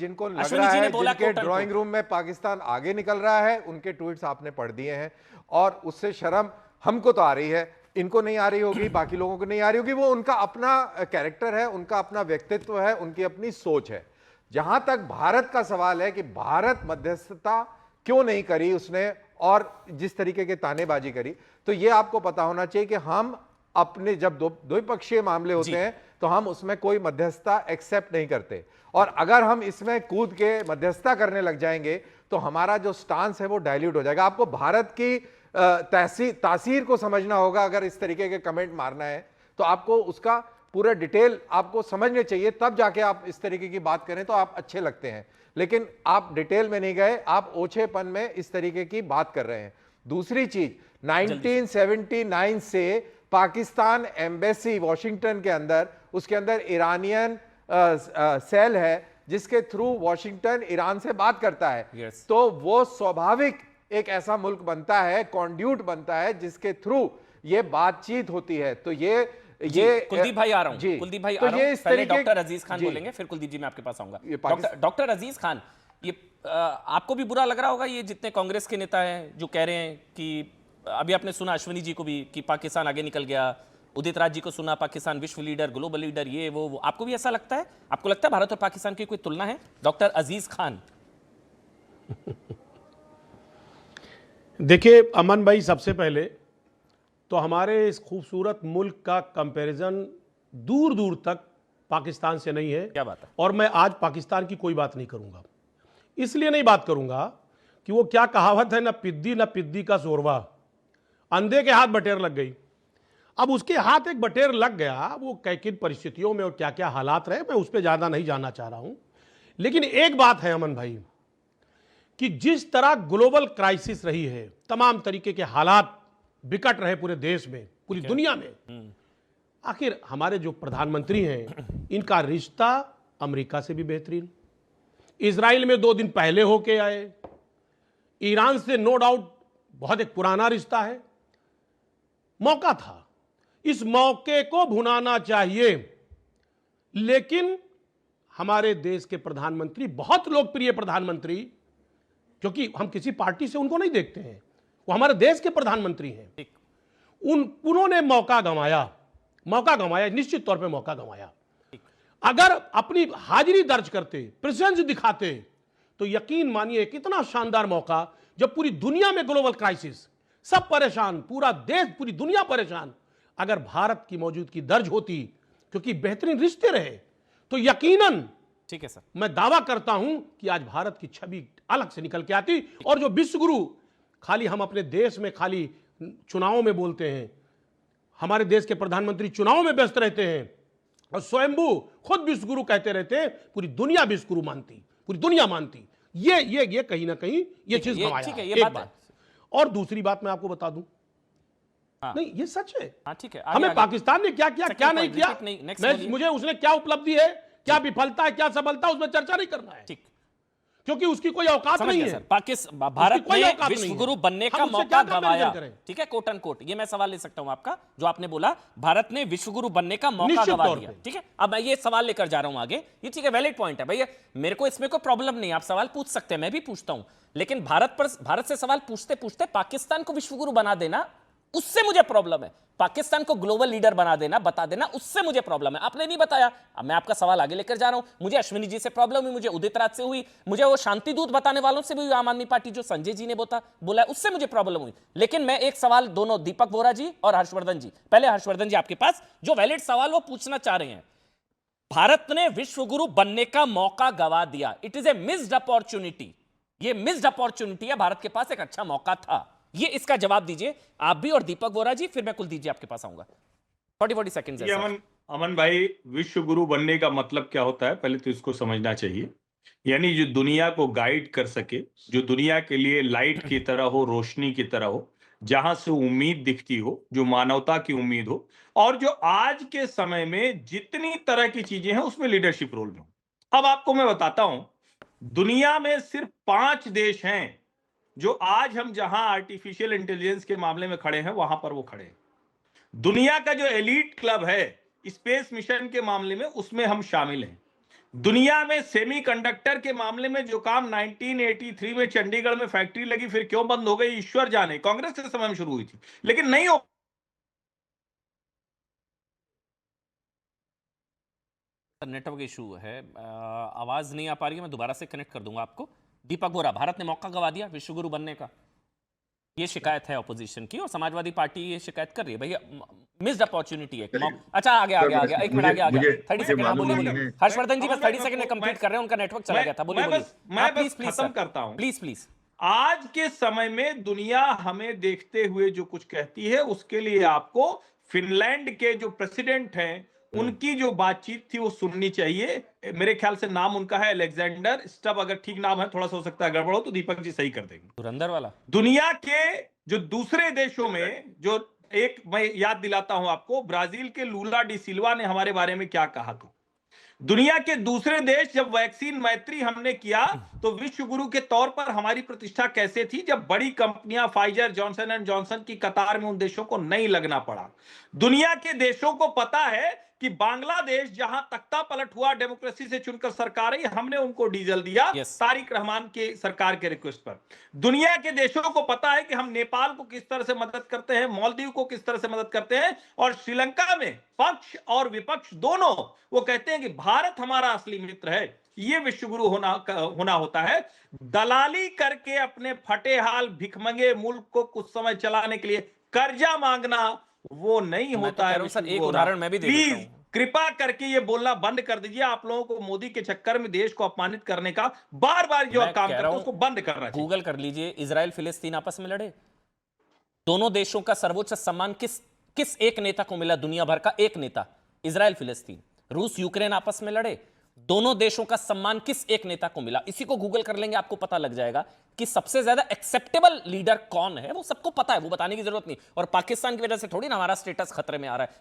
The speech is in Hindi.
जिनको लग अश्विनी रहा जी ने है बोला जिनके कोट ड्राइंग रूम में पाकिस्तान आगे निकल रहा है, उनके ट्वीट्स आपने पढ़ दिए हैं और उससे शर्म हमको तो आ रही है, इनको नहीं आ रही होगी, बाकी लोगों को नहीं आ रही होगी। वो उनका अपना कैरेक्टर है, उनका अपना व्यक्तित्व है, उनकी अपनी सोच है। जहां तक भारत का सवाल है कि भारत मध्यस्थता क्यों नहीं करी उसने और जिस तरीके के तानेबाजी करी, तो यह आपको पता होना चाहिए कि हम अपने जब द्विपक्षीय मामले होते हैं तो हम उसमें कोई मध्यस्थता एक्सेप्ट नहीं करते। और अगर हम इसमें कूद के मध्यस्थता करने लग जाएंगे तो हमारा जो स्टांस है वो डाइल्यूट हो जाएगा। आपको भारत की तासीर को समझना होगा। अगर इस तरीके के कमेंट मारना है तो आपको उसका पूरा डिटेल आपको समझने चाहिए, तब जाके आप इस तरीके की बात करें तो आप अच्छे लगते हैं। लेकिन आप डिटेल में नहीं गए, आप ओछेपन में इस तरीके की बात कर रहे हैं। दूसरी चीज, 1979 से पाकिस्तान एम्बेसी वॉशिंगटन के अंदर, उसके अंदर ईरानियन सेल है जिसके थ्रू वॉशिंगटन ईरान से बात करता है। तो वो स्वाभाविक एक ऐसा मुल्क बनता है, कॉन्ड्यूट बनता है जिसके थ्रू ये बातचीत होती है। तो ये कुलदीप भाई आ रहा हूं, कुलदीप भाई तो आ रहा हूं, पहले डॉक्टर अजीज खान बोलेंगे, फिर कुलदीप जी मैं आपके पास आऊंगा। डॉक्टर अजीज खान, ये आपको भी बुरा लग रहा होगा ये जितने कांग्रेस के नेता हैं जो कह रहे हैं कि अभी आपने सुना अश्विनी जी को भी कि पाकिस्तान आगे निकल गया, उदित राज जी को सुना पाकिस्तान विश्व लीडर, ग्लोबल लीडर, ये वो आपको भी ऐसा लगता है? आपको लगता है भारत और पाकिस्तान की कोई तुलना है? डॉक्टर अजीज खान। देखिए अमन भाई, सबसे पहले तो हमारे इस खूबसूरत मुल्क का कंपैरिजन दूर दूर तक पाकिस्तान से नहीं है। क्या बात है? और मैं आज पाकिस्तान की कोई बात नहीं करूंगा। इसलिए नहीं बात करूंगा कि वो क्या कहावत है, ना पिद्दी का शोरवा, अंधे के हाथ बटेर लग गई। अब उसके हाथ एक बटेर लग गया, वो किन परिस्थितियों में और क्या क्या हालात रहे, मैं उस पर ज्यादा नहीं जानना चाह रहा हूं। लेकिन एक बात है अमन भाई कि जिस तरह ग्लोबल क्राइसिस रही है, तमाम तरीके के हालात बिकट रहे पूरे देश में, पूरी दुनिया में, आखिर हमारे जो प्रधानमंत्री हैं इनका रिश्ता अमेरिका से भी बेहतरीन, इजराइल में 2 दिन पहले होके आए, ईरान से नो डाउट बहुत एक पुराना रिश्ता है। मौका था, इस मौके को भुनाना चाहिए। लेकिन हमारे देश के प्रधानमंत्री, बहुत लोकप्रिय प्रधानमंत्री, क्योंकि हम किसी पार्टी से उनको नहीं देखते हैं, वो हमारे देश के प्रधानमंत्री हैं, उन्होंने मौका गंवाया, निश्चित तौर पे मौका गंवाया। अगर अपनी हाजिरी दर्ज करते, प्रेजेंस दिखाते, तो यकीन मानिए कितना शानदार मौका, जब पूरी दुनिया में ग्लोबल क्राइसिस, सब परेशान, पूरा देश, पूरी दुनिया परेशान, अगर भारत की मौजूदगी दर्ज होती, क्योंकि बेहतरीन रिश्ते रहे, तो यकीनन, ठीक है सर, मैं दावा करता हूं कि आज भारत की छवि अलग से निकल के आती। और जो विश्व गुरु, खाली हम अपने देश में खाली चुनावों में बोलते हैं, हमारे देश के प्रधानमंत्री चुनावों में व्यस्त रहते हैं और स्वयंभू खुद विश्व गुरु कहते रहते हैं, पूरी दुनिया विश्व गुरु मानती, पूरी दुनिया मानती। ये कहीं ना कहीं ये चीज गंवाया है, एक बात। और दूसरी बात मैं आपको बता दूं, नहीं ये सच है, ठीक है, हमें पाकिस्तान ने क्या किया, क्या नहीं किया, मुझे उसने क्या उपलब्धि है, क्या विफलता है, क्या सफलता, उसमें चर्चा नहीं करना है, ठीक, क्योंकि उसकी कोई औकात नहीं है। भारत ने विश्व गुरु बनने का मौका गंवाया, ठीक है, कोट एंड कोट। ये मैं सवाल ले सकता हूं आपका, जो आपने बोला भारत ने विश्व गुरु बनने का मौका गंवा दिया, ठीक है। अब मैं ये सवाल लेकर जा रहा हूं आगे, ये ठीक है, वैलिड पॉइंट है भैया, मेरे को इसमें कोई प्रॉब्लम नहीं, आप सवाल पूछ सकते हैं, मैं भी पूछता हूं। लेकिन भारत से सवाल पूछते पूछते पाकिस्तान को विश्व गुरु बना देना, उससे मुझे प्रॉब्लम है। पाकिस्तान को ग्लोबल लीडर बना देना, बता देना, उससे मुझे प्रॉब्लम है। आपने नहीं बताया, अब मैं आपका सवाल आगे लेकर जा रहा हूं। मुझे अश्विनी जी से प्रॉब्लम हुई, मुझे उदित राज से हुई, मुझे वो शांति दूत बताने वालों से भी हुई, आम आदमी पार्टी जो संजय जी ने बोला उससे मुझे प्रॉब्लम हुई। लेकिन मैं एक सवाल दोनों दीपक वोरा जी और हर्षवर्धन जी, पहले हर्षवर्धन जी आपके पास जो वैलिड सवाल वो पूछना चाह रहे हैं, भारत ने विश्व गुरु बनने का मौका गंवा दिया, it is a missed opportunity, ये मिस्ड अपॉर्चुनिटी है, भारत के पास एक अच्छा मौका था, ये इसका जवाब दीजिए आप भी और दीपक वोरा जी, फिर मैं कुलदीप जी आपके पास आऊंगा। 40 सेकंड्स है। अमन भाई, विश्व गुरु बनने का मतलब क्या होता है, पहले तो इसको समझना चाहिए। यानी जो दुनिया को गाइड कर सके, जो दुनिया के लिए लाइट की तरह हो, रोशनी की तरह हो, जहां से उम्मीद दिखती हो, जो मानवता की उम्मीद हो, और जो आज के समय में जितनी तरह की चीजें हैं उसमें लीडरशिप रोल में हो। अब आपको मैं बताता हूं, दुनिया में सिर्फ 5 देश हैं जो आज हम जहां आर्टिफिशियल इंटेलिजेंस के मामले में खड़े हैं, वहां पर वो खड़े हैं। दुनिया का जो एलीट क्लब है स्पेस मिशन के मामले में, उसमें हम शामिल हैं। दुनिया में सेमीकंडक्टर के मामले में जो काम 1983 में चंडीगढ़ में फैक्ट्री लगी फिर क्यों बंद हो गई, ईश्वर जाने। कांग्रेस के समय में शुरू हुई थी, लेकिन नहीं हो। नेटवर्क इशू है, आवाज नहीं आ पा रही है, मैं दोबारा से कनेक्ट कर दूंगा आपको। दीपक बोरा, भारत ने मौका गवा दिया विश्वगुरु बनने का, ये शिकायत है ऑपोजिशन की, और समाजवादी पार्टी ये शिकायत कर रही है भैया मिस्ड अपॉर्चुनिटी है। अच्छा आ गया एक मिनट आ गया 30 सेकंड। हाँ बोलिए हर्षवर्धन जी, बस 30 सेकंड में कंप्लीट कर रहे हैं, उनका नेटवर्क चला गया था। बोलिए मैं बस खत्म करता हूं। प्लीज। आज के समय में दुनिया हमें देखते हुए जो कुछ कहती है, उसके लिए आपको फिनलैंड के जो प्रेसिडेंट हैं उनकी जो बातचीत थी वो सुननी चाहिए। मेरे ख्याल से नाम उनका है अलेक्जेंडर स्टब, अगर ठीक नाम है, थोड़ा सा हो सकता है गड़बड़ हो तो दीपक जी सही कर देंगे। धुरंधर वाला। दुनिया के जो दूसरे देशों में जो एक, मैं याद दिलाता हूं आपको, ब्राजील के लूला डी सिल्वा ने हमारे बारे में क्या कहा था। दुनिया के दूसरे देश जब वैक्सीन मैत्री हमने किया तो विश्व गुरु के तौर पर हमारी प्रतिष्ठा कैसे थी, जब बड़ी कंपनियां फाइजर जॉनसन एंड जॉनसन की कतार में उन देशों को नहीं लगना पड़ा। दुनिया के देशों को पता है कि बांग्लादेश जहां तख्ता पलट हुआ डेमोक्रेसी से चुनकर सरकार आई, हमने उनको डीजल दिया तारिक रहमान के सरकार के रिक्वेस्ट पर। दुनिया के देशों को पता है कि हम नेपाल को किस तरह से मदद करते हैं, मालदीव को किस तरह से मदद करते हैं, और श्रीलंका में पक्ष और विपक्ष दोनों वो कहते हैं कि भारत हमारा असली मित्र है। ये विश्वगुरु होना होता है। दलाली करके अपने फटेहाल भिखमंगे मुल्क को कुछ समय चलाने के लिए कर्जा मांगना वो नहीं होता है। सर एक उदाहरण मैं भी दे देता हूं। कृपा करके ये बोलना बंद कर दीजिए। आप लोगों को मोदी के चक्कर में देश को अपमानित करने का बार बार जो काम करते हैं उसको बंद करना चाहिए। गूगल कर लीजिए, इजराइल फिलिस्तीन आपस में लड़े, दोनों देशों का सर्वोच्च सम्मान किस एक नेता को मिला? दुनिया भर का एक नेता, इजराइल फिलिस्तीन। रूस यूक्रेन आपस में लड़े, दोनों देशों का सम्मान किस एक नेता को मिला? इसी को गूगल कर लेंगे, आपको पता लग जाएगा कि सबसे ज्यादा एक्सेप्टेबल लीडर कौन है। वो सबको पता है, वो बताने की जरूरत नहीं। और पाकिस्तान की वजह से थोड़ी ना हमारा स्टेटस खतरे में आ रहा है।